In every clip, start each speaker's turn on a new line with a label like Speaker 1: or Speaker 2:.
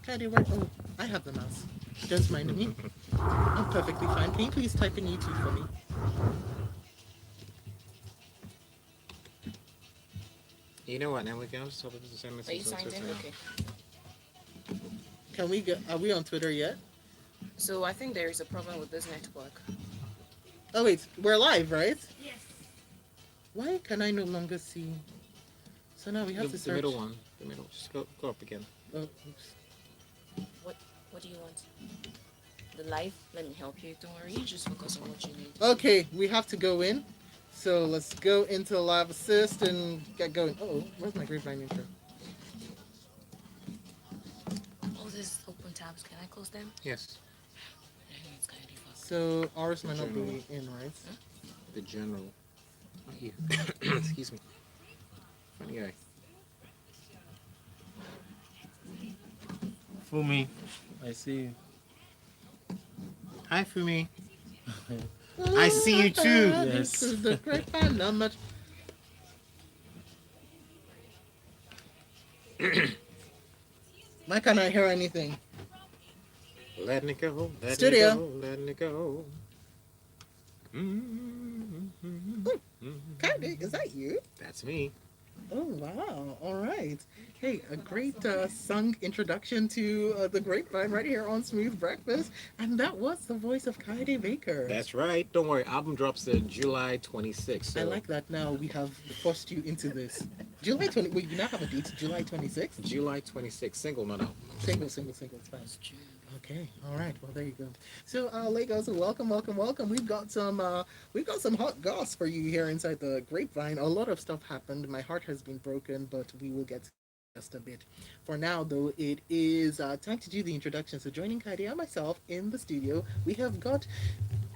Speaker 1: Kaide, where? Oh, I have the mouse. Just mind me. I'm perfectly fine. Can you please type in YouTube for me?
Speaker 2: You know what? Now we can also stop the same
Speaker 3: Are you
Speaker 2: message on
Speaker 3: signed in?
Speaker 2: Twitter now.
Speaker 3: Okay.
Speaker 1: Can we get? Are we on Twitter yet?
Speaker 3: So I think there is a problem with this network.
Speaker 1: Oh wait, we're live, right? Why can I no longer see? So now we have to
Speaker 2: The
Speaker 1: search.
Speaker 2: middle one. The middle. Just go up again.
Speaker 1: Oh, oops.
Speaker 3: What What do you want? The live? Let me help you. Don't worry. You just focus on what you need.
Speaker 1: Okay, we have to go in. So let's go into Live Assist and get going. Oh, where's my grapevine intro?
Speaker 3: Oh, there's open tabs. Can I close them?
Speaker 2: Yes.
Speaker 3: It's kind of fuck.
Speaker 1: So ours might not be in, right?
Speaker 2: The general. Not you. Excuse me. Funny guy.
Speaker 4: Fumi, I see you.
Speaker 2: Hi, Fumi. I see you too.
Speaker 1: This is the grapevine. Not much. Why can't I hear anything?
Speaker 2: Letting it go. Letting
Speaker 1: Studio.
Speaker 2: It go, letting it go.
Speaker 1: Kaide, is that you?
Speaker 2: That's me.
Speaker 1: Oh wow! All right. Hey, a great sung introduction to the grapevine right here on Smooth Breakfast, and that was the voice of Kaide Baker.
Speaker 2: That's right. Don't worry. Album drops July 26th. So
Speaker 1: I like that. Now we have forced you into this. July 20. Wait, you now have a date. July 26th.
Speaker 2: July 26th. Single, not album.
Speaker 1: Single. It's fine. Okay. All right. Well, there you go. So, Legos, welcome. We've got some hot goss for you here inside the grapevine. A lot of stuff happened. My heart has been broken, but we will get to just a bit. For now, though, it is time to do the introduction. So, joining Kaide and myself in the studio, we have got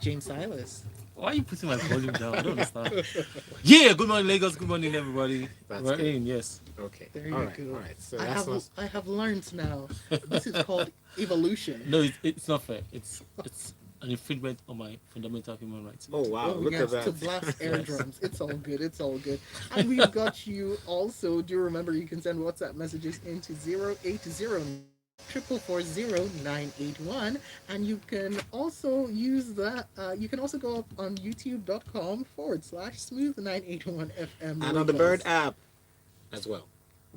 Speaker 1: James Silas.
Speaker 4: Why are you putting my volume down? I don't understand. Yeah, good morning, Lagos. Good morning, everybody.
Speaker 2: That's
Speaker 4: We're
Speaker 2: good.
Speaker 4: in, yes.
Speaker 2: Okay.
Speaker 1: There you
Speaker 2: All right.
Speaker 1: go.
Speaker 2: All right. So
Speaker 1: I have learned now. This is called evolution.
Speaker 4: No, it's not fair. It's an infringement on my fundamental human rights.
Speaker 2: Oh wow!
Speaker 1: Oh,
Speaker 2: Look
Speaker 1: yes,
Speaker 2: at that.
Speaker 1: to blast air drums. It's all good. It's all good. And we've got you also. Do remember you can send WhatsApp messages into 080 4440981, and you can also use that. You can also go up on youtube.com/smooth981fm.
Speaker 2: And on the Bird app as well.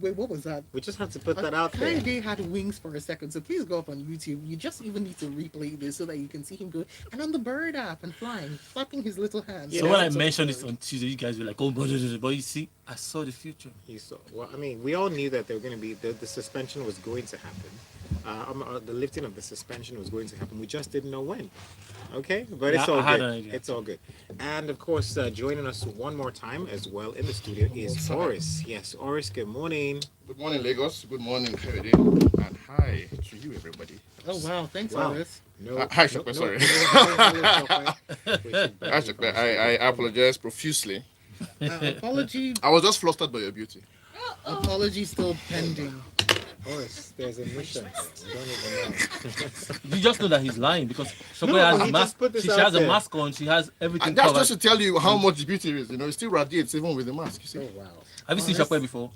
Speaker 1: Wait, what was that?
Speaker 2: We just have to put that out there.
Speaker 1: Kaide had wings for a second, so please go up on YouTube. You just even need to replay this so that you can see him go. And on the Bird app and flying, flapping his little hands.
Speaker 4: So
Speaker 2: Yeah,
Speaker 4: when I
Speaker 2: that's
Speaker 4: mentioned this on Tuesday, you guys were like, "Oh, but you see, I saw the future."
Speaker 2: You saw. Well, I mean, we all knew that they were going to be the suspension was going to happen. The lifting of the suspension was going to happen. We just didn't know when. Okay, but
Speaker 4: Yeah,
Speaker 2: it's
Speaker 4: I
Speaker 2: all
Speaker 4: had
Speaker 2: good.
Speaker 4: an idea.
Speaker 2: It's all good. And of course, joining us one more time as well in the studio is Oris. Yes, Oris. Good morning.
Speaker 5: Good morning, Lagos. Good morning, Kaide. And hi to you, everybody.
Speaker 1: Oh wow! Thanks,
Speaker 2: Wow.
Speaker 1: Iris.
Speaker 2: No.
Speaker 5: Hi, Shokwe, sorry.
Speaker 2: Actually,
Speaker 5: I apologize profusely.
Speaker 1: Apology.
Speaker 5: I was just flustered by your beauty.
Speaker 1: Apology still pending.
Speaker 2: Oris, there's a mission. You don't even know.
Speaker 4: You just know that he's lying because Shokwe
Speaker 2: No,
Speaker 4: has
Speaker 2: he
Speaker 4: a
Speaker 2: just
Speaker 4: mask.
Speaker 2: put this
Speaker 4: She
Speaker 2: out
Speaker 4: has a
Speaker 2: there.
Speaker 4: mask on. She has everything
Speaker 5: And that's
Speaker 4: covered.
Speaker 5: just to tell you how much the beauty is. You know, it still radiates even with the mask, you see.
Speaker 2: Oh wow.
Speaker 4: Have you seen
Speaker 1: that's-
Speaker 4: Shokwe before?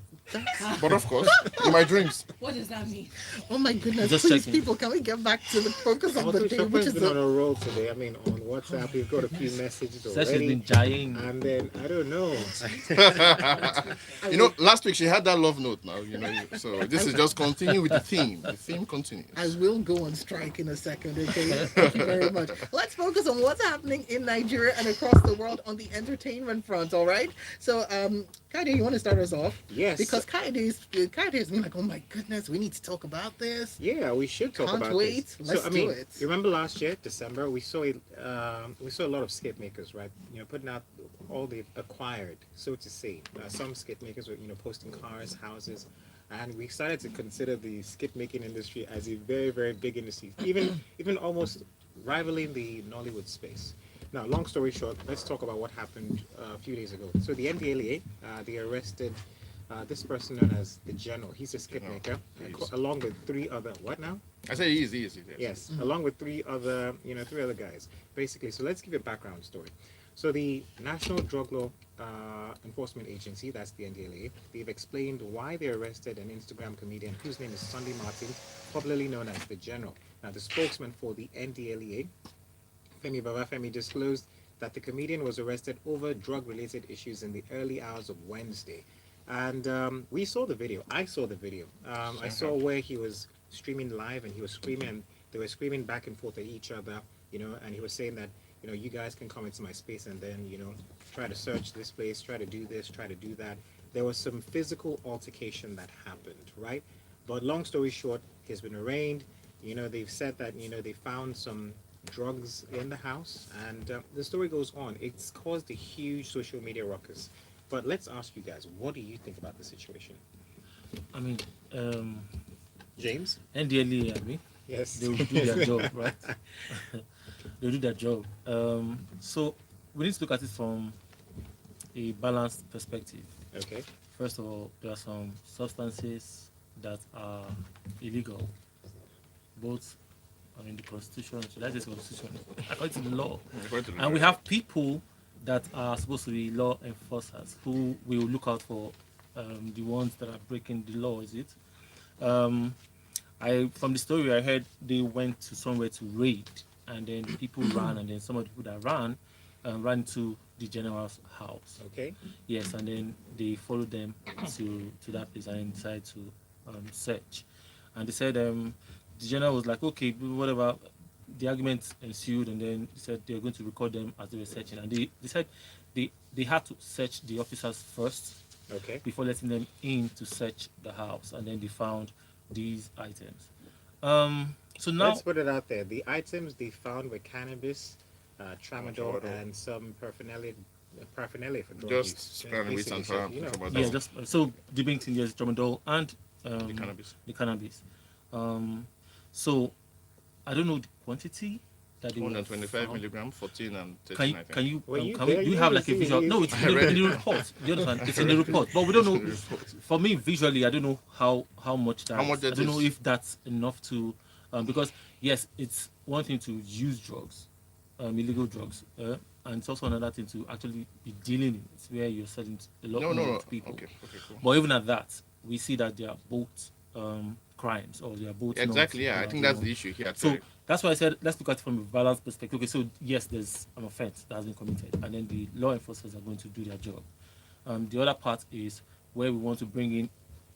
Speaker 5: But of course, in my dreams.
Speaker 3: What does that mean?
Speaker 1: Oh my goodness!
Speaker 4: Just
Speaker 1: Please,
Speaker 4: checking.
Speaker 1: people, can we get back to the focus of
Speaker 2: Also,
Speaker 1: the day, which
Speaker 2: Chopin's
Speaker 1: is
Speaker 2: been on
Speaker 1: the
Speaker 2: a roll today. I mean, on WhatsApp, we've got a few messages
Speaker 4: Says she's
Speaker 2: already.
Speaker 4: been dying.
Speaker 2: And then, I don't know.
Speaker 5: You know, last week she had that love note now, you know. So this is just continue with the theme. The theme continues.
Speaker 1: I will go on strike in a second, okay? Thank you very much. Let's focus on what's happening in Nigeria and across the world on the entertainment front, all right? So, Kaide, you want to start us off?
Speaker 2: Yes.
Speaker 1: Because Kaide has been like, oh my goodness, we need to talk about this.
Speaker 2: Yeah, we should talk
Speaker 1: Can't
Speaker 2: about
Speaker 1: wait.
Speaker 2: this.
Speaker 1: Let's
Speaker 2: so, I
Speaker 1: do
Speaker 2: mean,
Speaker 1: it.
Speaker 2: you remember last year, December, we saw a lot of skate makers, right? You know, putting out all they've acquired, so to say. Some skate makers were, posting cars, houses, and we started to consider the skate making industry as a very, very big industry, even almost rivaling the Nollywood space. Now, long story short, let's talk about what happened a few days ago. So the NDLA, they arrested this person known as the General. He's a skit
Speaker 5: General,
Speaker 2: maker,
Speaker 5: yes.
Speaker 2: along with three other what now?
Speaker 5: I say easy.
Speaker 2: Yes, along with three other guys. Basically, so let's give a background story. So the National Drug Law Enforcement Agency, that's the NDLA, they've explained why they arrested an Instagram comedian whose name is Sunday Martin popularly known as the General. Now, the spokesman for the NDLEA, Femi Babafemi, disclosed that the comedian was arrested over drug-related issues in the early hours of Wednesday. And we saw the video. I saw the video. I saw where he was streaming live and he was screaming, and they were screaming back and forth at each other, and he was saying that, you guys can come into my space and then, try to search this place, try to do this, try to do that. There was some physical altercation that happened, right? But long story short, he's been arraigned. They've said that, they found some drugs in the house, and the story goes on. It's caused a huge social media ruckus. But let's ask you guys, what do you think about the situation?
Speaker 4: I mean,
Speaker 2: James?
Speaker 4: NDLEA, I mean,
Speaker 2: Yes.
Speaker 4: they will do their job, right? They'll do their job. So we need to look at it from a balanced perspective.
Speaker 2: Okay.
Speaker 4: First of all, there are some substances that are illegal, both in the constitution, should I say constitution, according to the law. And we have people that are supposed to be law enforcers who will look out for the ones that are breaking the law, is it? From the story I heard, they went to somewhere to raid, and then people ran, and then some of the people that ran to the general's house.
Speaker 2: Okay.
Speaker 4: Yes, and then they followed them to that place and then decided to search. And they said the general was like, okay, whatever. The argument ensued, and then he said they were going to record them as they were searching. And they said they had to search the officers first
Speaker 2: Okay.
Speaker 4: before letting them in to search the house, and then they found these items. So now,
Speaker 2: Let's put it out there. The items they found were cannabis, tramadol,
Speaker 5: Tramadol.
Speaker 2: and some paraphernalia for drug
Speaker 5: Just
Speaker 2: use.
Speaker 5: sparingly
Speaker 2: Basically,
Speaker 5: and
Speaker 2: so,
Speaker 4: yeah, just so the main thing is tramadol and
Speaker 5: the cannabis.
Speaker 4: the cannabis. So I don't know the quantity that they would have
Speaker 5: 125
Speaker 4: found.
Speaker 5: milligram, 14 and 13,
Speaker 4: Can you,
Speaker 5: I think.
Speaker 4: can you,
Speaker 2: Were you
Speaker 4: can
Speaker 2: there?
Speaker 4: we, do you
Speaker 2: You
Speaker 4: have
Speaker 2: didn't
Speaker 4: like a
Speaker 2: see
Speaker 4: visual?
Speaker 2: it.
Speaker 4: No, it's in the report. You understand? It's in the report, but we don't know. For me, visually, I don't know how much that.
Speaker 5: How much
Speaker 4: I
Speaker 5: that
Speaker 4: don't know
Speaker 5: is.
Speaker 4: if that's enough to, because yes, it's one thing to use drugs, illegal drugs, and it's also another thing to actually be dealing in it, where you're selling a lot more
Speaker 5: No.
Speaker 4: to people.
Speaker 5: Okay, cool.
Speaker 4: But even at that, we see that they are both crimes, or they are both.
Speaker 5: Exactly,
Speaker 4: not,
Speaker 5: yeah. I think that's the issue here.
Speaker 4: So
Speaker 5: Actually.
Speaker 4: that's why I said let's look at it from a balanced perspective. Okay, so yes, there's an offense that has been committed, and then the law enforcers are going to do their job. The other part is where we want to bring in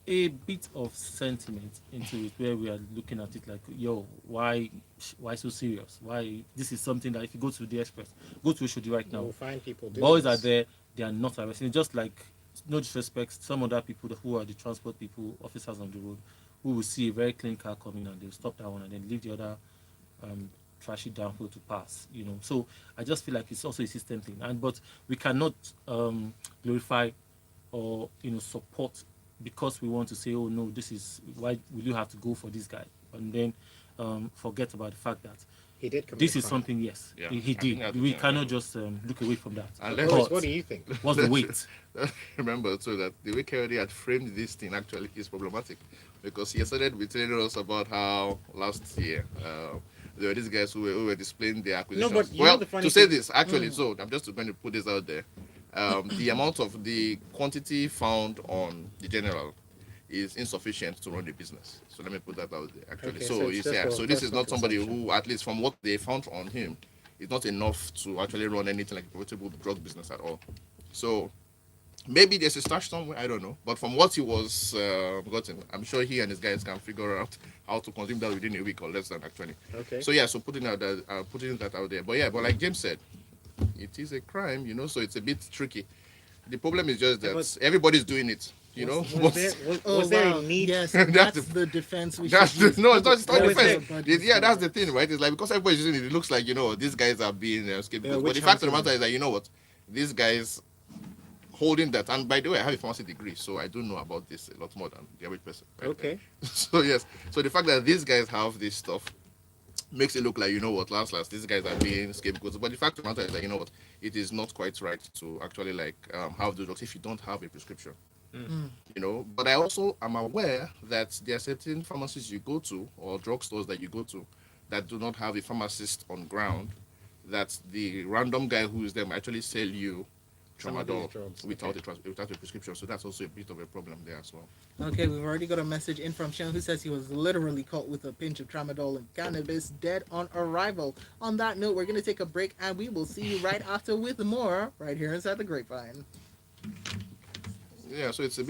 Speaker 4: a bit of sentiment into it, where we are looking at it like, yo, why so serious? Why this is something that if you go to the Express, go to Oshodi right now,
Speaker 2: You'll find people doing
Speaker 4: boys
Speaker 2: this.
Speaker 4: are there, they are not arresting. Just like, no disrespect, some other people who are the transport people, officers on the road, who will see a very clean car coming and they'll stop that one and then leave the other trashy downhill to pass. So I just feel like it's also a system thing, but we cannot glorify or support because we want to say, oh no, this is why will you have to go for this guy, and then forget about the fact that
Speaker 2: He did commit
Speaker 4: this
Speaker 2: a
Speaker 4: is
Speaker 2: crime.
Speaker 4: something. Yes,
Speaker 5: Yeah,
Speaker 4: he
Speaker 5: I think
Speaker 4: did.
Speaker 5: that's
Speaker 4: We
Speaker 5: the-
Speaker 4: cannot just look away from that.
Speaker 5: Unless-
Speaker 2: Boys,
Speaker 4: But
Speaker 2: what do you think?
Speaker 4: what's the weight?
Speaker 5: Remember too that the way Kennedy had framed this thing actually is problematic, because he started with telling us about how last year there were these guys who were displaying their acquisitions.
Speaker 2: but you know
Speaker 5: well,
Speaker 2: the funny
Speaker 5: to say
Speaker 2: thing-
Speaker 5: this actually, so I'm just going to put this out there. The amount of the quantity found on the general is insufficient to run the business. So let me put that out there. Actually,
Speaker 2: Okay,
Speaker 5: so
Speaker 2: so it's
Speaker 5: you
Speaker 2: just
Speaker 5: see,
Speaker 2: for
Speaker 5: so this is
Speaker 2: personal
Speaker 5: not somebody
Speaker 2: consumption.
Speaker 5: who, at least from what they found on him, is not enough to actually run anything like a profitable drug business at all. So maybe there's a stash somewhere, I don't know. But from what he was gotten, I'm sure he and his guys can figure out how to consume that within a week or less than actually.
Speaker 2: Okay.
Speaker 5: So yeah, so putting that out there. But like James said, it is a crime, so it's a bit tricky. The problem is just that
Speaker 2: But-
Speaker 5: everybody's doing it,
Speaker 2: Was there a need?
Speaker 1: Yes,
Speaker 5: That's
Speaker 1: that's
Speaker 5: the-
Speaker 1: the defense we
Speaker 5: That's
Speaker 1: should use.
Speaker 5: no, it's not
Speaker 2: Well,
Speaker 5: defense.
Speaker 1: everybody's
Speaker 5: Yeah, that's
Speaker 1: doing
Speaker 5: the thing, right? It's like because everybody's using it, it looks like these guys are being scapegoats. But
Speaker 2: witch
Speaker 5: the fact of the
Speaker 2: hunting.
Speaker 5: matter is that these guys holding that. And by the way, I have a pharmacy degree, so I do know about this a lot more than the average person. right?
Speaker 2: Okay.
Speaker 5: So yes, so the fact that these guys have this stuff makes it look like last these guys are being scapegoats. But the fact of the matter is that it is not quite right to actually have the drugs if you don't have a prescription. But I also am aware that there are certain pharmacies you go to or drugstores that you go to that do not have a pharmacist on ground, that the random guy who is there might actually sell you
Speaker 2: Some of these
Speaker 5: tramadol
Speaker 2: drugs,
Speaker 5: without
Speaker 2: okay.
Speaker 5: without a prescription. So that's also a bit of a problem there as well.
Speaker 1: Okay, we've already got a message in from Sean who says he was literally caught with a pinch of tramadol and cannabis, dead on arrival. On that note, we're going to take a break and we will see you right after with more right here inside the Grapevine.
Speaker 5: Yeah, so it's a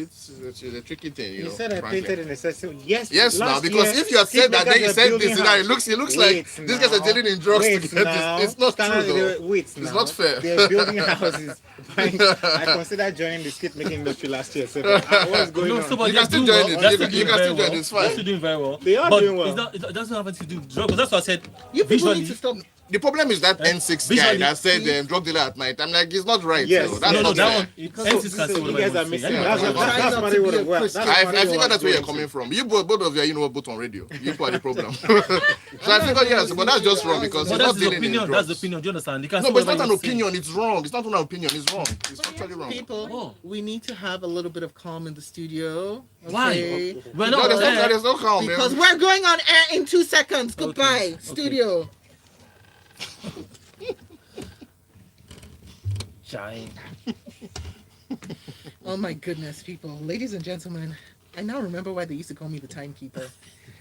Speaker 5: tricky thing, you
Speaker 2: You
Speaker 5: know.
Speaker 2: said I
Speaker 5: frankly.
Speaker 2: painted in excessive. Yes.
Speaker 5: Yes, now
Speaker 2: last
Speaker 5: because
Speaker 2: year,
Speaker 5: if you had said that, then you
Speaker 2: Skipmakers
Speaker 5: said
Speaker 2: were
Speaker 5: this,
Speaker 2: building
Speaker 5: now
Speaker 2: house.
Speaker 5: it looks like
Speaker 2: Wait
Speaker 5: these guys are
Speaker 2: now.
Speaker 5: dealing in drugs
Speaker 2: Wait
Speaker 5: to get
Speaker 2: now.
Speaker 5: this. It's not
Speaker 2: Stand
Speaker 5: true
Speaker 2: on
Speaker 5: though.
Speaker 2: the- Wait
Speaker 5: It's
Speaker 2: now.
Speaker 5: not fair.
Speaker 2: They're building houses. I considered joining the skip making industry last year. So what's going
Speaker 4: No,
Speaker 2: on?
Speaker 4: so but
Speaker 5: You
Speaker 4: they're
Speaker 5: can still
Speaker 4: doing
Speaker 5: join
Speaker 4: well.
Speaker 5: it.
Speaker 4: They're
Speaker 5: You
Speaker 4: still
Speaker 5: can
Speaker 4: doing
Speaker 5: still
Speaker 4: very
Speaker 5: join
Speaker 4: well.
Speaker 5: it. It's
Speaker 4: They're
Speaker 5: fine.
Speaker 4: still doing very well.
Speaker 2: They are
Speaker 4: But
Speaker 2: doing well.
Speaker 4: it's not, it doesn't have anything to do with drugs. That's what I said.
Speaker 1: You people
Speaker 4: Visually,
Speaker 1: need to stop.
Speaker 5: The problem is that N6 guy
Speaker 4: Visually-
Speaker 5: that said drug dealer at night. I'm like, it's not right.
Speaker 2: Yes.
Speaker 5: So that's
Speaker 4: no,
Speaker 5: not
Speaker 4: that
Speaker 5: fair.
Speaker 4: one.
Speaker 1: Because
Speaker 4: NC
Speaker 1: this
Speaker 4: can
Speaker 1: is-
Speaker 4: say
Speaker 2: you
Speaker 4: whatever
Speaker 2: guys
Speaker 4: you
Speaker 2: are
Speaker 4: want to
Speaker 2: missing.
Speaker 4: say.
Speaker 5: Yeah,
Speaker 2: That's
Speaker 5: I'm
Speaker 2: what
Speaker 5: trying
Speaker 2: that's
Speaker 1: not
Speaker 2: what
Speaker 1: to
Speaker 2: it
Speaker 1: be
Speaker 2: would
Speaker 1: a
Speaker 2: have worked.
Speaker 1: Christian.
Speaker 2: That's
Speaker 5: I
Speaker 2: what it
Speaker 5: figured
Speaker 2: was
Speaker 5: that's where you're
Speaker 2: going
Speaker 5: coming
Speaker 2: to.
Speaker 5: from. You both of you, you know, both on radio. You people are the problem. So I figured yes, but that's just wrong because
Speaker 4: But
Speaker 5: he's
Speaker 4: that's
Speaker 5: not
Speaker 4: his
Speaker 5: dealing in
Speaker 4: opinion.
Speaker 5: drugs.
Speaker 4: That's the opinion. Do you understand? He can
Speaker 5: No,
Speaker 4: say
Speaker 5: but it's
Speaker 4: whatever
Speaker 5: not an
Speaker 4: he wants to say.
Speaker 5: opinion. It's wrong. It's not an opinion. It's wrong. It's actually wrong.
Speaker 1: People,
Speaker 4: Oh.
Speaker 1: we need to have a little bit of calm in the studio.
Speaker 4: Why?
Speaker 1: Okay?
Speaker 4: We're
Speaker 5: No,
Speaker 4: not there.
Speaker 5: there's no calm.
Speaker 1: Because
Speaker 5: man.
Speaker 1: we're going on air in 2 seconds. Goodbye,
Speaker 4: Okay.
Speaker 1: studio.
Speaker 4: Shine.
Speaker 1: Oh my goodness, people. Ladies and gentlemen, I now remember why they used to call me the timekeeper.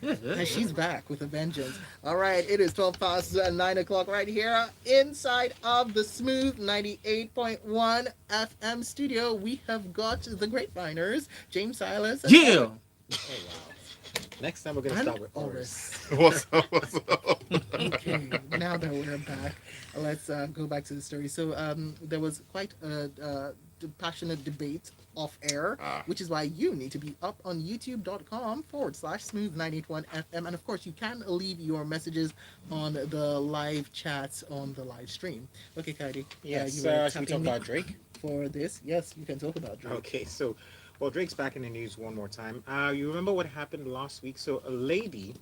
Speaker 1: And she's back with a vengeance. All right, it is 12 past 9 o'clock right here inside of the Smooth 98.1 FM studio. We have got the Grapeviners, James Silas. And
Speaker 4: Yeah.
Speaker 2: Oh wow. Next time we're gonna
Speaker 1: And
Speaker 2: start with Oris.
Speaker 1: Oris.
Speaker 5: What's up? What's up?
Speaker 1: Okay, now that we're back, let's go back to the story. So there was quite a passionate debate off air, which is why you need to be up on youtube.com/smooth981fm. And of course, you can leave your messages on the live chats on the live stream. Okay, Kaidi.
Speaker 2: Yes.
Speaker 1: you were
Speaker 2: Should we talk
Speaker 1: tapping me
Speaker 2: about Drake?
Speaker 1: for this? Yes, you can talk about Drake.
Speaker 2: Okay, so, well, Drake's back in the news one more time. You remember what happened last week? So a lady,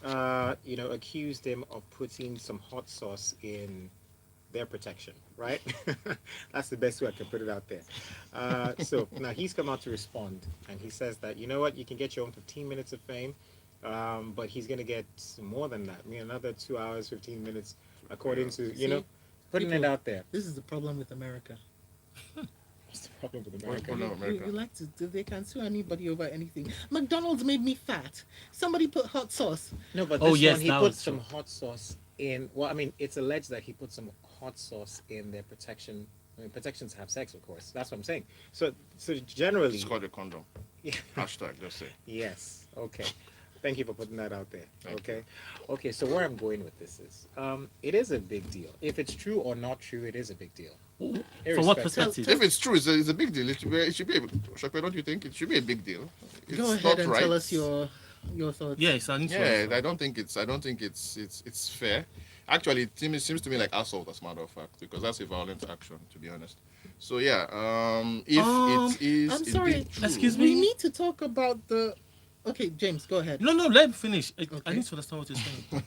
Speaker 2: accused him of putting some hot sauce in their protection, right? That's the best way I can put it out there. So now he's come out to respond, and he says that, you know what, you can get your own 15 minutes of fame, but he's going to get more than that. I mean, another 2 hours, 15 minutes, according to, putting it
Speaker 1: people-
Speaker 2: out there.
Speaker 1: This is the problem with America.
Speaker 2: What's the problem with
Speaker 5: What's the
Speaker 2: America?
Speaker 5: problem? America.
Speaker 1: You like to, they can sue anybody over anything. McDonald's made me fat. Somebody put hot sauce.
Speaker 2: No, but
Speaker 4: Oh,
Speaker 2: this
Speaker 4: yes,
Speaker 2: one, he
Speaker 4: that
Speaker 2: put
Speaker 4: was
Speaker 2: some
Speaker 4: true.
Speaker 2: hot sauce in. Well, I mean, it's alleged that he put some hot sauce in their protection. I mean, protections have sex, of course. That's what I'm saying. So generally,
Speaker 5: It's called a condom.
Speaker 2: yeah,
Speaker 5: Hashtag, just say.
Speaker 2: yes. Okay. Thank you for putting that out there.
Speaker 5: Thank
Speaker 2: Okay. Okay. So where I'm going with this is, it is a big deal. If it's true or not true, it is a big deal.
Speaker 4: From what
Speaker 2: Irrespective.
Speaker 4: perspective?
Speaker 5: If it's true, it's a big deal. It should be Shakwe, don't you think? It should be a big deal. It's
Speaker 1: Go ahead
Speaker 5: not
Speaker 1: and
Speaker 5: right.
Speaker 1: tell us your thoughts.
Speaker 4: Yes, I need to.
Speaker 5: Yeah, I don't think it's fair. Actually, it seems to me like assault, as a matter of fact, because that's a violent action, to be honest. So yeah, if it is,
Speaker 1: I'm
Speaker 5: indeed
Speaker 1: sorry,
Speaker 5: true,
Speaker 4: excuse me?
Speaker 1: We need to talk about the. Okay, James, go ahead.
Speaker 4: No, let me finish. I
Speaker 1: Okay.
Speaker 4: need to understand what you're saying.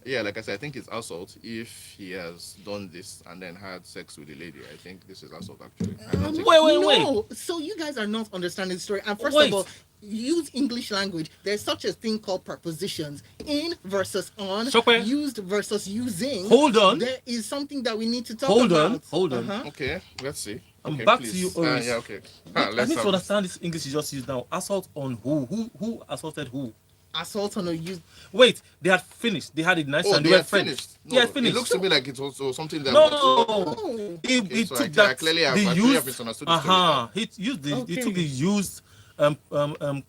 Speaker 5: Yeah, like I said, I think it's assault if he has done this and then had sex with the lady. I think this is assault, actually. I don't think-
Speaker 4: Wait.
Speaker 1: No, so you guys are not understanding the story. And first
Speaker 4: Wait.
Speaker 1: of all, use English language. There's such a thing called prepositions. In versus on.
Speaker 4: Shokwe.
Speaker 1: Used versus using.
Speaker 4: Hold on.
Speaker 1: There is something that we need to talk
Speaker 4: Hold
Speaker 1: about.
Speaker 4: on, hold on.
Speaker 1: Uh-huh.
Speaker 5: Okay, let's see.
Speaker 4: I'm
Speaker 5: Okay,
Speaker 4: back to
Speaker 5: please.
Speaker 4: you, Oris.
Speaker 5: Yeah, okay.
Speaker 4: I
Speaker 5: Let's
Speaker 4: need to
Speaker 5: have-
Speaker 4: understand this English you just used now. Assault on who? Who assaulted who?
Speaker 1: Assault on a use.
Speaker 4: Wait, they had finished. They had it nice
Speaker 5: Oh,
Speaker 4: and
Speaker 5: they
Speaker 4: they were
Speaker 5: had
Speaker 4: friends.
Speaker 5: finished.
Speaker 4: They had
Speaker 5: No,
Speaker 4: finished.
Speaker 5: it looks to me like it's also something that.
Speaker 4: No,
Speaker 1: Oh.
Speaker 4: he
Speaker 5: Okay, so
Speaker 4: took
Speaker 5: I
Speaker 4: that.
Speaker 5: clearly have-
Speaker 4: the
Speaker 5: I clearly have
Speaker 4: used.
Speaker 5: misunderstood the story.
Speaker 4: He used the. He
Speaker 1: Okay.
Speaker 4: took the used
Speaker 5: Condom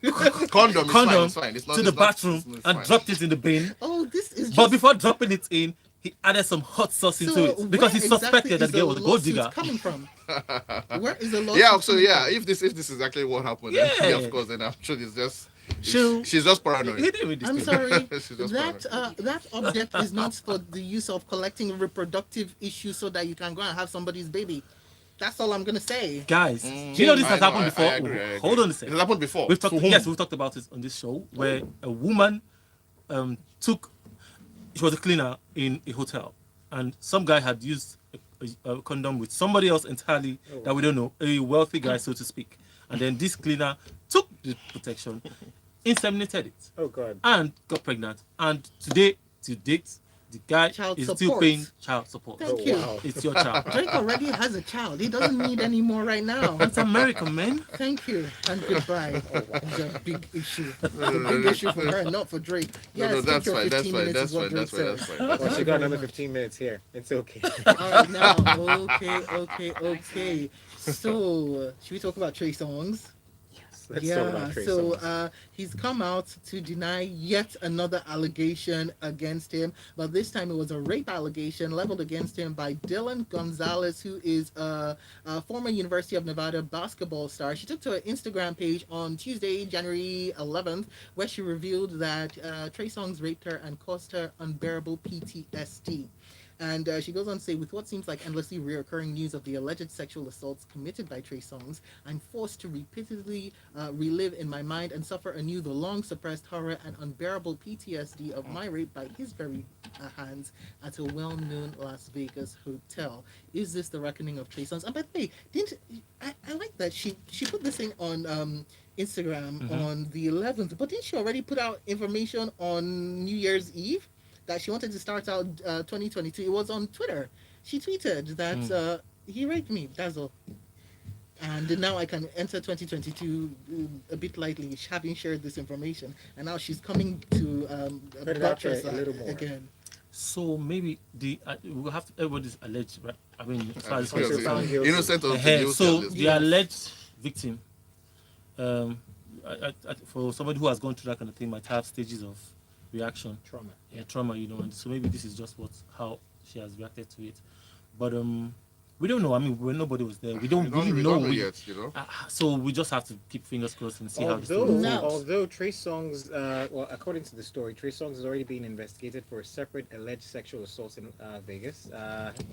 Speaker 5: is fine.
Speaker 4: condom
Speaker 5: It's fine. It's not,
Speaker 4: to
Speaker 5: it's
Speaker 4: the
Speaker 5: not-
Speaker 4: bathroom
Speaker 5: it's
Speaker 4: and
Speaker 5: fine.
Speaker 4: dropped it in the bin.
Speaker 1: Oh, this is.
Speaker 4: But
Speaker 1: just-
Speaker 4: before dropping it in, he added some hot sauce into it because he
Speaker 1: where exactly
Speaker 4: suspected that
Speaker 1: is
Speaker 4: the girl was a gold
Speaker 1: lawsuit
Speaker 4: digger.
Speaker 1: coming from? Where is the lawsuit?
Speaker 5: Yeah, so
Speaker 1: coming
Speaker 5: yeah,
Speaker 1: from?
Speaker 5: if this is exactly what happened, then
Speaker 4: Yeah.
Speaker 5: yeah, of course, then I'm sure it's just
Speaker 4: She'll-
Speaker 5: she's just
Speaker 4: He
Speaker 5: paranoid.
Speaker 4: didn't read this
Speaker 1: I'm
Speaker 4: thing.
Speaker 1: sorry.
Speaker 5: She's just
Speaker 1: that object is not for the use of collecting reproductive issues so that you can go and have somebody's baby. That's all I'm gonna say.
Speaker 4: Guys, do you know this has happened before?
Speaker 5: I agree.
Speaker 4: Hold on a
Speaker 5: It
Speaker 4: second.
Speaker 5: has happened before.
Speaker 4: We've talked.
Speaker 5: To whom?
Speaker 4: Yes, we've talked about it on this show where a woman took. She was a cleaner in a hotel, and some guy had used a condom with somebody else entirely that we don't know, a wealthy guy, so to speak. And then this cleaner took the protection, inseminated it,
Speaker 2: Oh God.
Speaker 4: and got pregnant. And today, to date, The guy
Speaker 1: Child
Speaker 4: is still
Speaker 1: support.
Speaker 4: paying child support.
Speaker 1: Thank
Speaker 2: Oh,
Speaker 1: you.
Speaker 2: wow.
Speaker 4: It's your child.
Speaker 1: Drake already has a child. He doesn't need any more right now.
Speaker 4: That's America, man.
Speaker 1: Thank you and goodbye. It's a big issue. It's a big issue for her, not for Drake. Yes,
Speaker 5: No,
Speaker 1: take
Speaker 5: that's
Speaker 1: your
Speaker 5: fine. That's
Speaker 1: 15
Speaker 5: fine.
Speaker 1: minutes
Speaker 5: That's
Speaker 1: is what
Speaker 5: fine.
Speaker 1: Drake
Speaker 5: That's fine. That's
Speaker 1: says.
Speaker 5: fine. That's
Speaker 2: Well,
Speaker 5: fine.
Speaker 2: she got another 15 minutes here. It's okay.
Speaker 1: All right, now, okay. So, should we talk about Trey Songz?
Speaker 2: Let's talk about Trey Songz.
Speaker 1: He's come out to deny yet another allegation against him, but this time it was a rape allegation leveled against him by Dylan Gonzalez, who is a former University of Nevada basketball star. She took to her Instagram page on Tuesday, January 11th, where she revealed that Trey Songz raped her and caused her unbearable PTSD. And she goes on to say, with what seems like endlessly reoccurring news of the alleged sexual assaults committed by Trey Songz, I'm forced to repeatedly relive in my mind and suffer anew the long suppressed horror and unbearable PTSD of my rape by his very hands at a well-known Las Vegas hotel. Is this the reckoning of Trey Songz? And by the way, I like that she put this thing on Instagram on the 11th, but didn't she already put out information on New Year's Eve that she wanted to start out 2022? It was on Twitter. She tweeted that he raped me, that's all. And now I can enter 2022 a bit lightly, having shared this information. And now she's coming to
Speaker 2: Put it out there
Speaker 1: buttress
Speaker 2: a little more.
Speaker 1: again.
Speaker 4: So maybe we'll have to, everybody's alleged, right? I mean, as far as
Speaker 2: Until
Speaker 4: concerned.
Speaker 2: found guilty.
Speaker 5: Innocent until guilty.
Speaker 4: So
Speaker 5: at
Speaker 4: the
Speaker 5: least.
Speaker 4: alleged victim, for somebody who has gone through that kind of thing, might have stages of reaction,
Speaker 2: Trauma.
Speaker 4: trauma, and so maybe this is just how she has reacted to it. But we don't know. I mean, when nobody was there, we don't really
Speaker 5: we
Speaker 4: know.
Speaker 5: don't know
Speaker 4: We-
Speaker 5: yet, you know.
Speaker 4: So we just have to keep fingers crossed and see how this
Speaker 2: Although,
Speaker 4: goes.
Speaker 1: No.
Speaker 2: although Trey Songz, well, according to the story, Trey Songz is already being investigated for a separate alleged sexual assault in Vegas.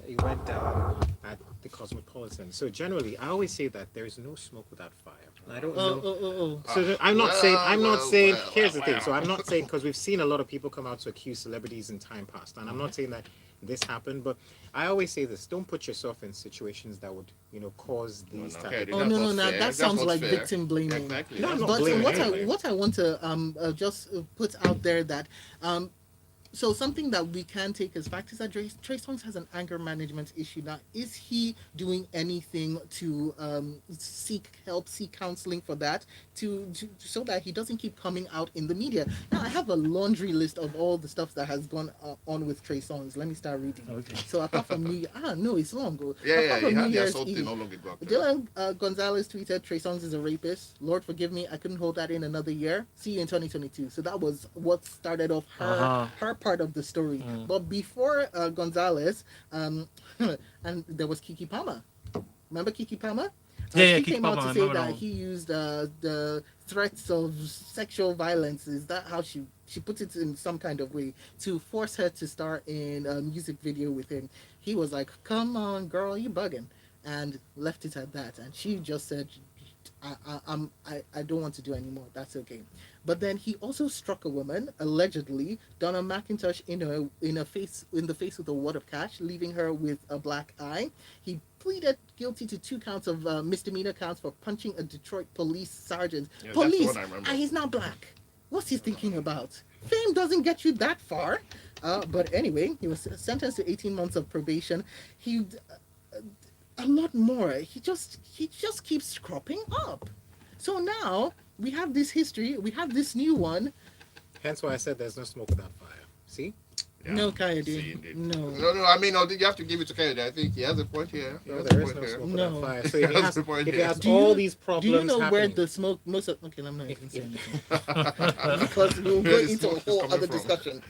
Speaker 2: He went down at the Cosmopolitan. So generally, I always say that there is no smoke without fire. And I don't know. So I'm not saying. I'm not saying. Here's the thing. So I'm not saying, because we've seen a lot of people come out to accuse celebrities in time past, and I'm not saying that this happened, but I always say this: don't put yourself in situations that would, cause these
Speaker 5: no,
Speaker 2: type
Speaker 5: okay,
Speaker 2: of.
Speaker 1: Oh
Speaker 5: That's
Speaker 1: no,
Speaker 5: not
Speaker 1: no,
Speaker 5: fair.
Speaker 1: that
Speaker 5: That's
Speaker 1: sounds
Speaker 5: not
Speaker 1: like
Speaker 5: fair.
Speaker 1: victim blaming.
Speaker 5: Exactly.
Speaker 2: No, I'm not
Speaker 1: But
Speaker 2: blaming
Speaker 1: what I want to just put out there that so something that we can take as fact is that Trey Songz has an anger management issue. Now, is he doing anything to seek help, seek counseling for that, to so that he doesn't keep coming out in the media? Now, I have a laundry list of all the stuff that has gone on with Trey Songz. Let me start reading.
Speaker 4: Okay.
Speaker 1: So apart from no, it's long.
Speaker 5: Yeah,
Speaker 1: Apart from
Speaker 5: you
Speaker 1: New
Speaker 5: had the
Speaker 1: Year's
Speaker 5: assault
Speaker 1: Eve,
Speaker 5: thing not long ago. actually.
Speaker 1: Dylan Gonzalez tweeted, Trey Songz is a rapist. Lord forgive me, I couldn't hold that in another year. See you in 2022. So that was what started off her part of the story. But before Gonzalez, and there was Kiki Palmer. Remember Kiki Palmer?
Speaker 4: Yeah,
Speaker 1: She
Speaker 4: Kiki
Speaker 1: came out
Speaker 4: Palmer, I
Speaker 1: to say
Speaker 4: remember
Speaker 1: that
Speaker 4: that one.
Speaker 1: he used the threats of sexual violence. Is that how she put it in some kind of way to force her to star in a music video with him? He was like, "Come on, girl, you bugging," and left it at that. And she just said, I don't want to do anymore. That's okay. But then he also struck a woman, allegedly, Donna McIntosh in the face with a wad of cash, leaving her with a black eye. He pleaded guilty to 2 counts of misdemeanor counts for punching a Detroit police sergeant.
Speaker 5: Yeah, that's the
Speaker 1: Police,
Speaker 5: one I remember.
Speaker 1: and he's not black. What's he thinking about? Fame doesn't get you that far. But anyway, he was sentenced to 18 months of probation. He a lot more. He just keeps cropping up. So now we have this history. We have this new one.
Speaker 2: Hence why I said there's no smoke without fire. See?
Speaker 5: Yeah.
Speaker 1: No,
Speaker 5: See,
Speaker 1: Kayode.
Speaker 5: indeed.
Speaker 1: No.
Speaker 5: No, I mean, you have to give it to Kennedy. I think he has a point here. He
Speaker 2: No,
Speaker 5: has a
Speaker 2: there is
Speaker 5: point
Speaker 2: no
Speaker 5: here.
Speaker 2: smoke
Speaker 1: No.
Speaker 2: without fire. So if he
Speaker 5: That's
Speaker 2: has,
Speaker 5: the point
Speaker 2: if he
Speaker 5: here.
Speaker 2: has
Speaker 1: Do you-
Speaker 2: all these problems
Speaker 1: Do you know where
Speaker 2: happening,
Speaker 1: the smoke most of? Okay, I'm not even saying anything
Speaker 2: if-
Speaker 1: because we'll go
Speaker 5: Where the
Speaker 1: into a
Speaker 5: smoke is
Speaker 1: whole
Speaker 5: coming
Speaker 1: other
Speaker 5: from.
Speaker 1: discussion.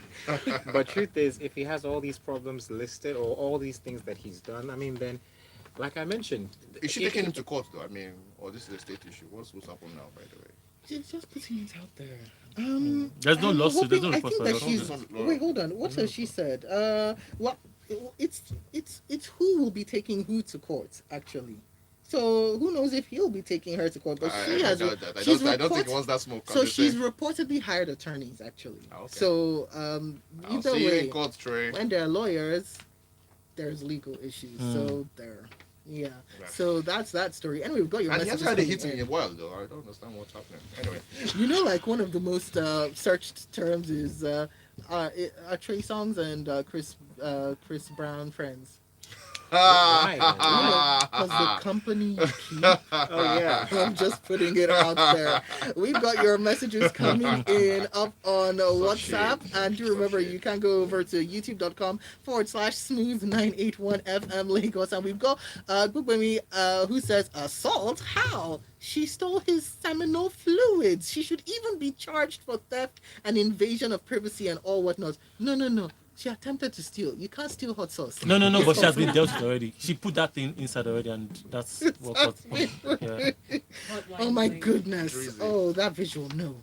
Speaker 2: but truth is, if he has all these problems listed or all these things that he's done, I mean, then, like I mentioned,
Speaker 5: Is she taking him to court though? I mean, or this is a state issue. What's happening now, by the way?
Speaker 1: Just putting it out there.
Speaker 4: There's no
Speaker 1: I'm
Speaker 4: lawsuit. There's no
Speaker 1: hoping- I think that
Speaker 4: request for a
Speaker 1: she's.
Speaker 5: lawsuit.
Speaker 1: Wait, hold on. What has she said? Well, it's who will be taking who to court actually. So who knows if he'll be taking her to court? But she has.
Speaker 5: doubt that.
Speaker 1: she's
Speaker 5: I don't think
Speaker 1: report-
Speaker 5: he wants that smoke. I'm
Speaker 1: So
Speaker 5: just
Speaker 1: she's
Speaker 5: saying.
Speaker 1: reportedly hired attorneys actually.
Speaker 5: Ah, okay.
Speaker 1: So
Speaker 5: I'll
Speaker 1: either
Speaker 5: see you
Speaker 1: way,
Speaker 5: in court, Trey.
Speaker 1: when there are lawyers, there's legal issues. So there. Yeah. So that's that story. Anyway, we've got your
Speaker 5: And he
Speaker 1: message.
Speaker 5: hasn't had a hit in a while though. I don't understand what's happening. Anyway,
Speaker 1: You know, like one of the most searched terms is are Trey Songs and Chris Brown friends? Because the company you keep.
Speaker 2: Oh yeah.
Speaker 1: I'm just putting it out there. We've got your messages coming in up on WhatsApp. And do remember, you can go over to youtube.com/smooth981FM Lagos. And we've got Gubemi who says, assault? How? She stole his seminal fluids. She should even be charged for theft and invasion of privacy and all whatnot. No. She attempted to steal. You can't steal hot sauce.
Speaker 4: No, but she has been dealt with already. She put that thing inside already, and that's what. Yeah.
Speaker 1: Oh my goodness.
Speaker 5: Crazy.
Speaker 1: Oh, that visual, no.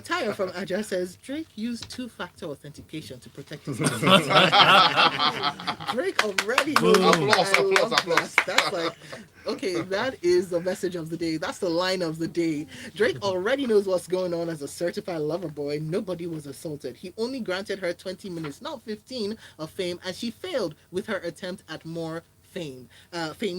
Speaker 1: Tyre from Aja says Drake used two-factor authentication to protect his Drake already knows.
Speaker 4: Boom.
Speaker 1: I love that. That's like, okay, that is the message of the day. That's the line of the day. Drake already knows what's going on as a certified lover boy. Nobody was assaulted. He only granted her 20 minutes, not 15, of fame, and she failed with her attempt at more fame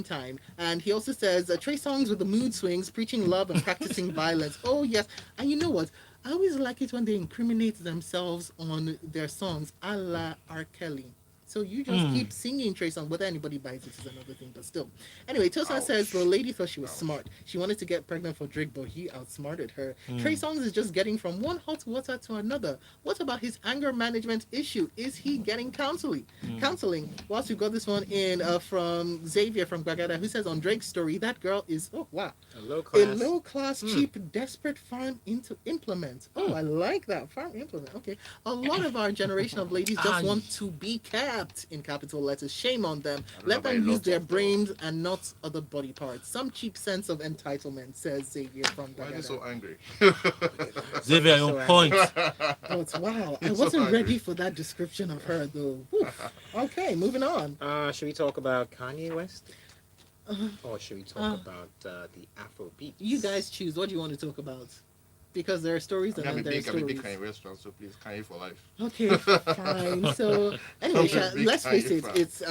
Speaker 1: time. And he also says Trey Songs with the mood swings, preaching love and practicing violence. Oh yes. And you know what, I always like it when they incriminate themselves on their songs, a la R. Kelly. So you just keep singing Trey Songz. Whether anybody buys it is another thing, but still. Anyway, Tosan says the lady thought she was smart. She wanted to get pregnant for Drake, but he outsmarted her. Trey Songz is just getting from one hot water to another. What about his anger management issue? Is he getting counseling? Whilst we got this one in from Xavier from Bagada, who says on Drake's story, that girl is, oh wow,
Speaker 2: A low
Speaker 1: a
Speaker 2: class.
Speaker 1: low-class, cheap, desperate farm implement. Oh, I like that. Farm implement. Okay. A lot of our generation of ladies just want to be kept in capital letters. Shame on them. Let them use their brains and not other body parts. Some cheap sense of entitlement, says Xavier from
Speaker 5: Why are you
Speaker 1: Bagada.
Speaker 5: so angry?
Speaker 4: Xavier, on point.
Speaker 1: But wow, I wasn't ready for that description of her though. Woof. Okay, moving on.
Speaker 2: Should we talk about Kanye West? Or should we talk about the Afro beats?
Speaker 1: You guys choose. What do you want to talk about? Because there are stories and
Speaker 5: I'm
Speaker 1: then
Speaker 5: a
Speaker 1: there are
Speaker 5: big
Speaker 1: stories.
Speaker 5: Kanye West fan, so please, Kanye for life.
Speaker 1: Okay, fine. So anyway,
Speaker 5: I'm a big
Speaker 1: let's face
Speaker 5: Kanye
Speaker 1: it.
Speaker 5: fan.
Speaker 1: It's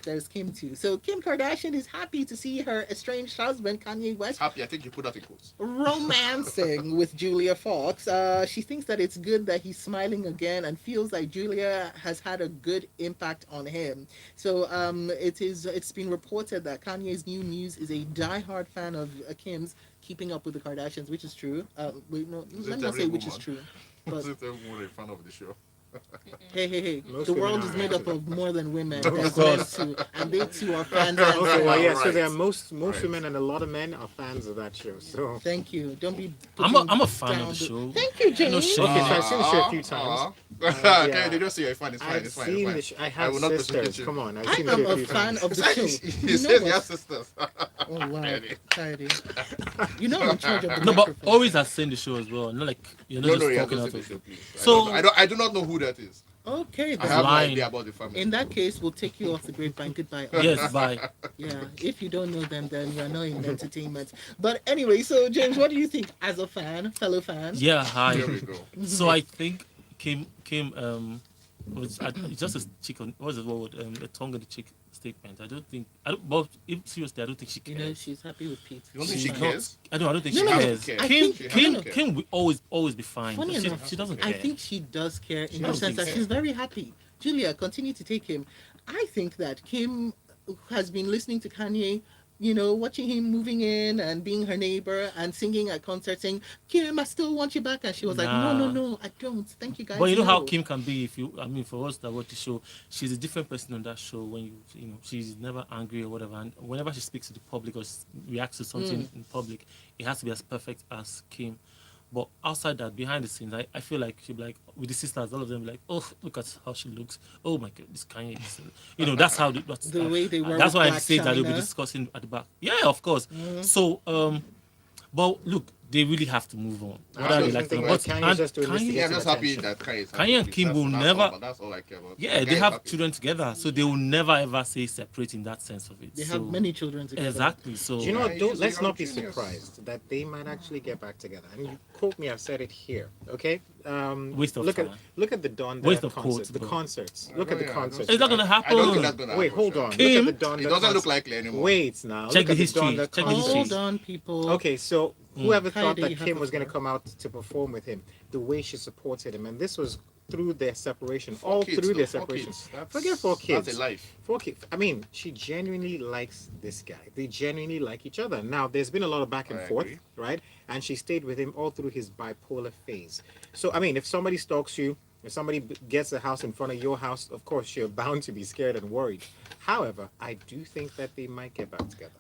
Speaker 1: there's Kim too. So Kim Kardashian is happy to see her estranged husband Kanye West
Speaker 5: Happy, I think you put that in quotes.
Speaker 1: romancing with Julia Fox. She thinks that it's good that he's smiling again and feels like Julia has had a good impact on him. So it's been reported that Kanye's new muse is a diehard fan of Kim's Keeping Up with the Kardashians, which is true. Wait, no,
Speaker 5: Is
Speaker 1: let
Speaker 5: it
Speaker 1: me not say
Speaker 5: every
Speaker 1: which is
Speaker 5: woman?
Speaker 1: true. But
Speaker 5: Is everyone a fan of the show?
Speaker 1: hey,
Speaker 2: Most
Speaker 1: the
Speaker 2: women
Speaker 1: world
Speaker 2: are
Speaker 1: is made up
Speaker 2: actually.
Speaker 1: of more than women.
Speaker 5: Of
Speaker 1: There's
Speaker 4: course.
Speaker 1: men too, and they too are fans.
Speaker 2: Okay, well, yeah. So
Speaker 5: Right.
Speaker 2: there are most
Speaker 5: Right.
Speaker 2: women and a lot of men are fans of that show. So
Speaker 1: Thank you. Don't be.
Speaker 4: I'm
Speaker 1: putting
Speaker 4: a fan
Speaker 1: down
Speaker 4: of the show.
Speaker 1: Thank you, James.
Speaker 4: No shame.
Speaker 2: okay, so I've seen the show a few times.
Speaker 5: Okay,
Speaker 2: yeah.
Speaker 5: they just say you're fine. It's fine.
Speaker 2: I've
Speaker 5: It's fine.
Speaker 2: seen the
Speaker 5: It's
Speaker 2: show.
Speaker 5: fine.
Speaker 2: I have
Speaker 5: will not
Speaker 2: sisters.
Speaker 5: persecute you.
Speaker 2: Come on, I've
Speaker 1: I
Speaker 2: seen
Speaker 1: am
Speaker 2: it a
Speaker 1: a
Speaker 2: few
Speaker 1: fan
Speaker 2: times.
Speaker 1: of the show.
Speaker 5: He
Speaker 1: You
Speaker 5: says
Speaker 1: know
Speaker 5: he
Speaker 1: what?
Speaker 5: has sisters.
Speaker 1: Oh wow,
Speaker 5: Really?
Speaker 1: Tidy. You know I'm in charge of the
Speaker 4: No, but
Speaker 1: microphone.
Speaker 4: always has seen the show as well. Not like you're not
Speaker 5: No,
Speaker 4: just
Speaker 5: you have
Speaker 4: talking
Speaker 5: to
Speaker 4: out
Speaker 5: say the
Speaker 4: of
Speaker 5: show,
Speaker 4: it.
Speaker 5: please.
Speaker 4: So-
Speaker 5: I do not know who that is.
Speaker 1: Okay,
Speaker 5: I
Speaker 1: then.
Speaker 5: have no
Speaker 4: lying.
Speaker 5: idea about the family.
Speaker 1: In that case, we'll take you off the grapevine. Goodbye.
Speaker 4: Yes, bye.
Speaker 1: Yeah, if you don't know them, then you're not in entertainment. But anyway, so James, what do you think as a fan, fellow fan?
Speaker 4: Yeah,
Speaker 5: Here
Speaker 4: hi.
Speaker 5: we go.
Speaker 4: So I think Kim was it's just a chicken. What's the word? A tongue in the cheek statement. I don't think. But if seriously, I don't think she
Speaker 1: You
Speaker 4: cares.
Speaker 1: know, she's happy with Pete.
Speaker 5: You don't think
Speaker 4: She's
Speaker 5: she
Speaker 4: not-
Speaker 5: cares?
Speaker 4: I don't think
Speaker 1: No,
Speaker 4: she
Speaker 1: no,
Speaker 4: cares.
Speaker 5: she
Speaker 1: I
Speaker 4: Kim,
Speaker 1: think-
Speaker 4: Kim,
Speaker 5: no, no.
Speaker 4: Kim will always be fine.
Speaker 1: Funny
Speaker 4: She,
Speaker 1: enough,
Speaker 4: she doesn't
Speaker 1: I
Speaker 4: care.
Speaker 1: think she does care in the
Speaker 4: doesn't
Speaker 1: sense that
Speaker 4: care.
Speaker 1: she's very happy. Julia, continue to take him. I think that Kim has been listening to Kanye, you know, watching him moving in and being her neighbor and singing at concerts saying, Kim, I still want you back. And she was like,
Speaker 4: Nah.
Speaker 1: no, I don't. Thank you guys.
Speaker 4: But you know how
Speaker 1: no."
Speaker 4: Kim can be if you. I mean, for us that watch the show, she's a different person on that show. When you know, she's never angry or whatever. And whenever she speaks to the public or reacts to something in public, it has to be as perfect as Kim. But outside that, behind the scenes, I feel like she'll be like, with the sisters, all of them be like, oh, look at how she looks. Oh my God, this Kanye. You know, that's how. That's
Speaker 1: The way they were
Speaker 4: That's
Speaker 1: with
Speaker 4: why I
Speaker 1: Black
Speaker 4: say that they'll be
Speaker 1: China.
Speaker 4: discussing at the back. Yeah, of course. So, but look, they really have to move on.
Speaker 5: I
Speaker 4: Whether
Speaker 5: don't
Speaker 4: they like
Speaker 2: think
Speaker 4: to
Speaker 2: like
Speaker 4: but
Speaker 2: Kanye's
Speaker 4: and
Speaker 2: just doing this to
Speaker 4: Kanye-
Speaker 5: Yeah, I'm
Speaker 2: some
Speaker 5: just happy
Speaker 2: attention.
Speaker 5: that Kanye is
Speaker 4: Kanye and
Speaker 5: happy.
Speaker 4: Kim will
Speaker 5: That's
Speaker 4: never-
Speaker 5: all, that's all I care about.
Speaker 4: Yeah,
Speaker 5: The
Speaker 4: they
Speaker 5: guy is
Speaker 4: have
Speaker 5: happy.
Speaker 4: children together, so they will never ever say separate in that sense of it.
Speaker 1: They
Speaker 4: so,
Speaker 1: have many children together.
Speaker 4: Exactly. So
Speaker 2: Do you know
Speaker 5: Yeah,
Speaker 2: what? Don't,
Speaker 5: he's a
Speaker 2: let's
Speaker 5: young
Speaker 2: not be
Speaker 5: genius.
Speaker 2: surprised that they might actually get back together. And you quote me, I've said it here. Okay.
Speaker 4: Waste of
Speaker 2: look
Speaker 4: time.
Speaker 2: Look at the Donda
Speaker 4: Waste of
Speaker 2: concerts.
Speaker 4: quotes,
Speaker 2: The
Speaker 4: bro.
Speaker 2: concerts.
Speaker 5: I
Speaker 2: Look
Speaker 5: know,
Speaker 2: at the
Speaker 5: yeah, I
Speaker 2: concerts.
Speaker 5: don't
Speaker 4: It's not gonna
Speaker 5: think- I don't
Speaker 4: happen.
Speaker 5: think that's gonna
Speaker 2: Wait,
Speaker 5: happen,
Speaker 2: hold
Speaker 5: sure.
Speaker 2: on.
Speaker 4: Kim?
Speaker 2: Look at the Donda
Speaker 5: It doesn't look
Speaker 2: concert.
Speaker 5: likely anymore.
Speaker 2: Wait now.
Speaker 4: Check
Speaker 2: Look
Speaker 4: the
Speaker 2: at
Speaker 4: history,
Speaker 2: Donda
Speaker 4: check the
Speaker 2: concert.
Speaker 1: Hold on, people.
Speaker 2: Okay, so whoever thought
Speaker 1: Heidi,
Speaker 2: that
Speaker 1: you have
Speaker 2: Kim
Speaker 1: the
Speaker 2: was going to
Speaker 1: floor.
Speaker 2: come out to perform with him, the way she supported him, and this was through their separation,
Speaker 5: Four
Speaker 2: all
Speaker 5: kids,
Speaker 2: through
Speaker 5: though,
Speaker 2: their
Speaker 5: four
Speaker 2: separation.
Speaker 5: kids.
Speaker 2: Forget 4 kids.
Speaker 5: That's a life.
Speaker 2: 4 kids. I mean, she genuinely likes this guy. They genuinely like each other. Now, there's been a lot of back and
Speaker 5: I
Speaker 2: forth,
Speaker 5: agree.
Speaker 2: right? And she stayed with him all through his bipolar phase. So, I mean, if somebody stalks you, if somebody gets a house in front of your house, of course, you're bound to be scared and worried. However, I do think that they might get back together.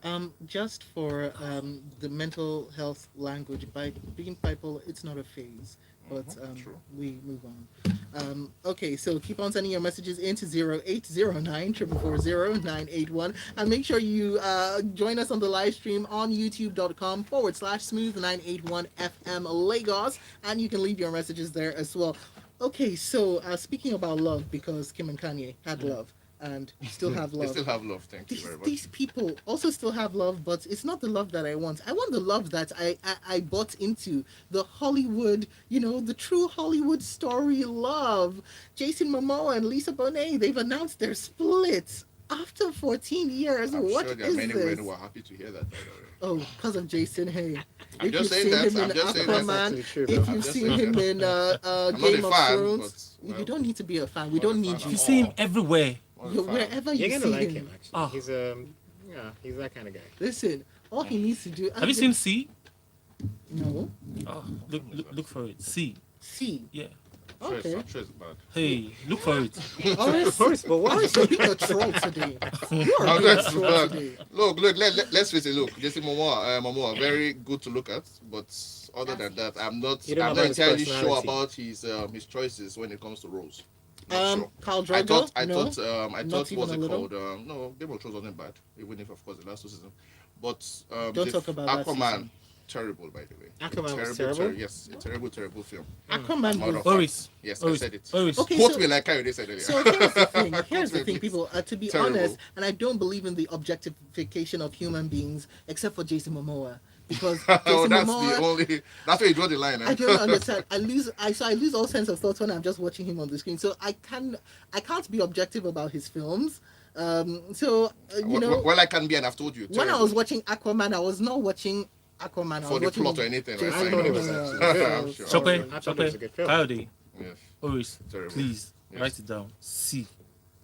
Speaker 1: Just for the mental health language, by being bipolar, it's not a phase. But
Speaker 5: True.
Speaker 1: we move on. Okay, so keep on sending your messages into 0809 440 981. And make sure you join us on the live stream on youtube.com/smooth981FM Lagos. And you can leave your messages there as well. Okay, so speaking about love, because Kim and Kanye had love and still have
Speaker 5: They
Speaker 1: love.
Speaker 5: still have love. Thank you
Speaker 1: These,
Speaker 5: very much.
Speaker 1: these people also still have love, but it's not the love that I want. I want the love that I bought into. The Hollywood, the true Hollywood story love. Jason Momoa and Lisa Bonet, they've announced their split after 14 years.
Speaker 5: I'm
Speaker 1: What
Speaker 5: sure there are
Speaker 1: is
Speaker 5: many
Speaker 1: this?
Speaker 5: women who are happy to hear that, by the way.
Speaker 1: Oh, because of Jason, hey.
Speaker 5: I'm
Speaker 1: If
Speaker 5: just
Speaker 1: you've
Speaker 5: saying
Speaker 1: seen
Speaker 5: that.
Speaker 1: him
Speaker 5: I'm
Speaker 1: in
Speaker 5: just saying that.
Speaker 2: That's
Speaker 1: Aquaman,
Speaker 2: actually true,
Speaker 1: if
Speaker 2: though.
Speaker 1: you've
Speaker 5: I'm just
Speaker 1: seen
Speaker 5: saying
Speaker 1: him
Speaker 5: that.
Speaker 1: in
Speaker 5: I'm not
Speaker 1: Game
Speaker 5: a
Speaker 1: of
Speaker 5: fan,
Speaker 1: Thrones,
Speaker 5: but, well,
Speaker 1: you don't need to be a fan. We
Speaker 5: not a
Speaker 1: don't
Speaker 5: fan
Speaker 1: need
Speaker 5: at
Speaker 1: you.
Speaker 4: You see him everywhere.
Speaker 5: Not a
Speaker 1: You're
Speaker 5: fan.
Speaker 1: wherever
Speaker 2: You're
Speaker 1: you
Speaker 2: gonna
Speaker 1: see
Speaker 2: like
Speaker 1: him.
Speaker 2: him, actually.
Speaker 4: Oh.
Speaker 2: He's that kind of guy.
Speaker 1: Listen, all he needs to do.
Speaker 4: Have you seen C?
Speaker 1: No.
Speaker 4: Oh, look for it. C.
Speaker 1: See.
Speaker 4: Yeah.
Speaker 5: I'm sure it's-
Speaker 1: Okay.
Speaker 5: I'm sure it's bad.
Speaker 4: Hey, look for it.
Speaker 1: Horace,
Speaker 2: But what?
Speaker 1: Horace, you're being a troll today. You are
Speaker 5: I'm
Speaker 1: being a
Speaker 5: just
Speaker 1: troll
Speaker 5: bad.
Speaker 1: today.
Speaker 5: Look, let's face it. Look, Jason Momoa, very good to look at, but other than that, I'm not
Speaker 2: You don't know about his
Speaker 5: entirely sure
Speaker 2: personality.
Speaker 5: about his choices when it comes to roles. Not sure.
Speaker 1: Khal
Speaker 5: I
Speaker 1: Drogo.
Speaker 5: thought, I
Speaker 1: no.
Speaker 5: thought, I
Speaker 1: Not
Speaker 5: thought,
Speaker 1: even
Speaker 5: what's
Speaker 1: a
Speaker 5: it
Speaker 1: little?
Speaker 5: called? No, Game of Thrones wasn't bad, even if, of course, the last 2 seasons. But
Speaker 1: Don't talk about that
Speaker 5: Aquaman,
Speaker 1: season.
Speaker 5: terrible, by the way.
Speaker 2: Aquaman was terrible?
Speaker 5: Yes, a terrible film.
Speaker 1: Aquaman
Speaker 5: Out
Speaker 1: was.
Speaker 5: of
Speaker 4: Oris.
Speaker 5: Yes, I
Speaker 4: Oris.
Speaker 5: said it.
Speaker 4: Oris.
Speaker 1: Okay,
Speaker 5: Quote
Speaker 1: so-
Speaker 5: me like Kayode said earlier.
Speaker 1: So here's the thing. Here's
Speaker 5: Quote
Speaker 1: the
Speaker 5: me,
Speaker 1: thing,
Speaker 5: please.
Speaker 1: people. To be
Speaker 5: Terrible.
Speaker 1: honest, and I don't believe in the objectification of human beings, except for Jason Momoa, because Jason
Speaker 5: Oh, that's
Speaker 1: Momoa.
Speaker 5: the only. That's where you draw the line.
Speaker 1: I don't understand. I lose all sense of thought when I'm just watching him on the screen. So I can't be objective about his films.
Speaker 5: Well, I can be, and I've told you.
Speaker 1: When I
Speaker 5: terrible.
Speaker 1: was watching Aquaman, I was not watching Aquaman. I
Speaker 5: For
Speaker 1: was
Speaker 5: the
Speaker 1: watching
Speaker 5: plot or anything, right?
Speaker 1: Jason
Speaker 2: I thought it was
Speaker 1: Momoa.
Speaker 2: actually
Speaker 5: I'm sure.
Speaker 4: Chope,
Speaker 2: I thought it was a good film.
Speaker 4: Coyote,
Speaker 5: Yes.
Speaker 4: Oris,
Speaker 5: Terrible.
Speaker 4: please
Speaker 5: Yes.
Speaker 4: write it down. C.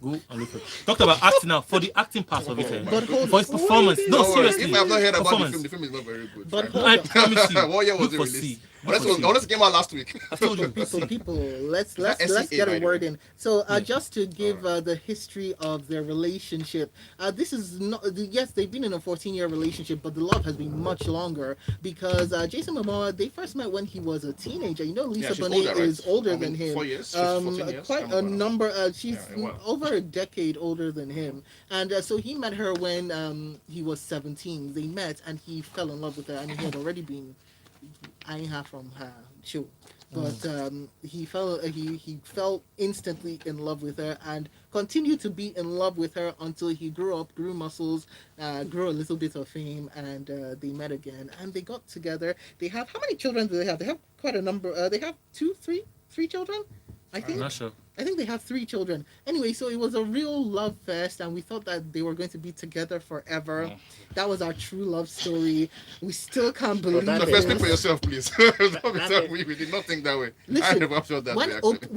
Speaker 4: Go and look for it. Talked about acting now. For the acting part of it,
Speaker 1: But hold
Speaker 4: for his
Speaker 1: on.
Speaker 4: performance.
Speaker 1: Wait,
Speaker 4: No,
Speaker 5: Don't worry,
Speaker 4: seriously.
Speaker 5: if I have not heard about
Speaker 4: Performance.
Speaker 5: the film is not very good.
Speaker 1: But
Speaker 5: right?
Speaker 1: hold
Speaker 4: I
Speaker 1: on.
Speaker 4: promise you.
Speaker 5: What year was
Speaker 4: Look
Speaker 5: it
Speaker 4: for
Speaker 5: released?
Speaker 4: C.
Speaker 5: Unless
Speaker 4: Look for C.
Speaker 5: it came out last week.
Speaker 4: I told you.
Speaker 1: people, let's
Speaker 5: that
Speaker 1: get
Speaker 5: SCA, by
Speaker 1: a
Speaker 5: the
Speaker 1: word
Speaker 5: way?
Speaker 1: in. So
Speaker 4: Yeah.
Speaker 1: just to give the history of their relationship, this is not. Yes, they've been in a 14-year relationship, but the love has been much longer because Jason Momoa, they first met when he was a teenager. Lisa
Speaker 5: she's
Speaker 1: Bonet
Speaker 5: older, right?
Speaker 1: is older
Speaker 5: I mean,
Speaker 1: than him.
Speaker 5: 4 years? She's 14 years?
Speaker 1: Quite a
Speaker 5: Something like that.
Speaker 1: number. She's
Speaker 5: Yeah, wow.
Speaker 1: over a decade older than him, and so he met her when he was 17. They met, and he fell in love with her, and he had already been eyeing her from her show. But he fell instantly in love with her and continued to be in love with her until he grew up, grew muscles, grew a little bit of fame, and they met again and they got together. They have, how many children do they have? They have quite a number. They have three children, I
Speaker 4: I'm
Speaker 1: think.
Speaker 4: not sure.
Speaker 1: I think they have 3 children. Anyway, so it was a real love fest, and we thought that they were going to be together forever. That was our true love story. We still can't believe
Speaker 2: that
Speaker 5: So
Speaker 2: is-
Speaker 5: first, speak
Speaker 1: it.
Speaker 5: for yourself, please. Don't be
Speaker 2: that
Speaker 5: telling
Speaker 2: is-
Speaker 5: me we did not think that way. I
Speaker 1: Listen,
Speaker 5: never felt that way,
Speaker 1: when
Speaker 5: actually.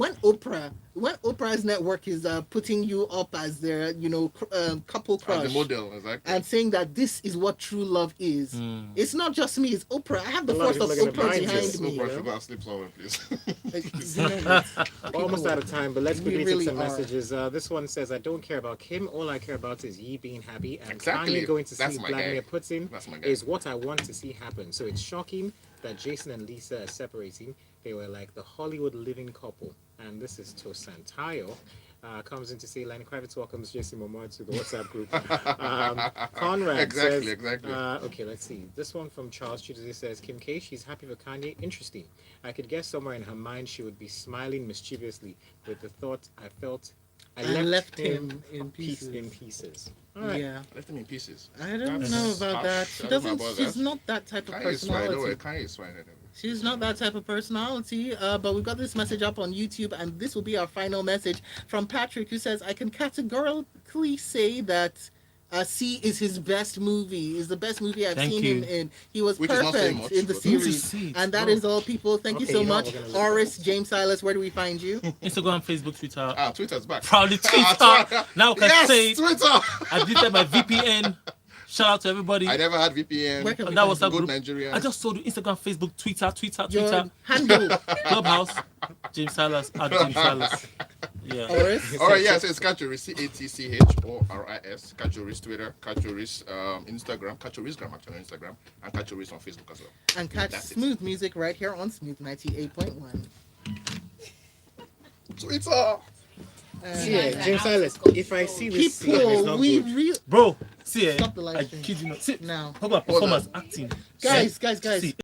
Speaker 1: when Oprah's network is putting you up as their couple
Speaker 5: As
Speaker 1: crush
Speaker 5: the model, exactly.
Speaker 1: and saying that this is what true love is, it's not just me. It's Oprah. I have the
Speaker 2: A lot of
Speaker 1: force of
Speaker 2: people are gonna
Speaker 1: Oprah
Speaker 2: mind you.
Speaker 1: behind
Speaker 5: Yes,
Speaker 1: me.
Speaker 5: Oprah should go and sleep somewhere, please.
Speaker 2: We're almost out of time, but let's
Speaker 1: We
Speaker 2: quickly
Speaker 1: really
Speaker 2: take some
Speaker 1: are.
Speaker 2: messages. This one says, I don't care about Kim. All I care about is ye being happy. And
Speaker 5: Exactly.
Speaker 2: Kanye going to
Speaker 5: That's
Speaker 2: see
Speaker 5: my
Speaker 2: Vladimir
Speaker 5: guy.
Speaker 2: Putin
Speaker 5: That's my guy.
Speaker 2: is what I want to see happen. So it's shocking that Jason and Lisa are separating. They were like the Hollywood living couple. And this is Tosantayo. Comes in to say, Lenny Kravitz welcomes Jason Momoa to the WhatsApp group. Conrad
Speaker 5: Exactly,
Speaker 2: says,
Speaker 5: exactly.
Speaker 2: okay, let's see. This one from Charles Chidozie says, Kim K, she's happy for Kanye. Interesting. I could guess somewhere in her mind she would be smiling mischievously with the thought I felt I left him
Speaker 1: in pieces.
Speaker 2: in pieces. All right.
Speaker 1: Yeah,
Speaker 5: I left him in pieces.
Speaker 1: I don't
Speaker 5: That's
Speaker 1: know about that.
Speaker 5: harsh.
Speaker 1: She
Speaker 5: I don't know
Speaker 1: doesn't.
Speaker 5: about
Speaker 1: She's
Speaker 5: that.
Speaker 1: not that type of
Speaker 5: Kanye is fine. Don't worry,
Speaker 1: personality.
Speaker 5: Kanye is fine. Anyway.
Speaker 1: She's not that type of personality, but we got this message up on YouTube, and this will be our final message from Patrick, who says, I can categorically say that C is his best movie. Is the best movie I've
Speaker 4: Thank
Speaker 1: seen
Speaker 4: you.
Speaker 1: him in. He was
Speaker 5: Which is not saying
Speaker 1: perfect
Speaker 5: much,
Speaker 1: in the
Speaker 5: but-
Speaker 4: You need to
Speaker 1: series.
Speaker 4: see it,
Speaker 1: And that
Speaker 4: bro.
Speaker 1: is all, people. Thank you
Speaker 2: Okay,
Speaker 1: so
Speaker 2: you know
Speaker 1: much.
Speaker 2: what we're gonna look
Speaker 1: Oris, James Silas, where do we find you?
Speaker 4: Instagram, Facebook, Twitter.
Speaker 5: Twitter's back.
Speaker 4: Proudly Twitter.
Speaker 5: Twitter.
Speaker 4: Now I can
Speaker 5: Yes,
Speaker 4: say it.
Speaker 5: Twitter.
Speaker 4: I deleted my VPN. Shout out to everybody.
Speaker 5: I never had VPN.
Speaker 1: Where can we
Speaker 4: And that
Speaker 1: find
Speaker 4: was
Speaker 1: you?
Speaker 4: a
Speaker 5: Good
Speaker 4: group.
Speaker 5: Nigerian.
Speaker 4: I just told you Instagram, Facebook, Twitter,
Speaker 1: Your handle,
Speaker 4: Clubhouse, James Salas at James Salas. Yeah.
Speaker 1: Oris.
Speaker 5: All right, yeah, so it's Kachoris, CATCHORIS, Kachoris Twitter, Kachoris Instagram, Kachorisgram actually on Instagram, and Kachoris on Facebook as well.
Speaker 1: And catch
Speaker 5: That's it.
Speaker 1: Smooth Music right here on Smooth 98.1.
Speaker 5: Twitter.
Speaker 2: Yeah, James Silas, if I see this scene and it's
Speaker 1: People,
Speaker 2: not
Speaker 1: we
Speaker 2: good,
Speaker 1: really
Speaker 4: Bro, see,
Speaker 1: Stop the live
Speaker 4: I
Speaker 1: stream.
Speaker 4: kid you not. See,
Speaker 1: now,
Speaker 4: talk about
Speaker 5: Hold on.
Speaker 4: performance acting.
Speaker 1: guys.
Speaker 4: See,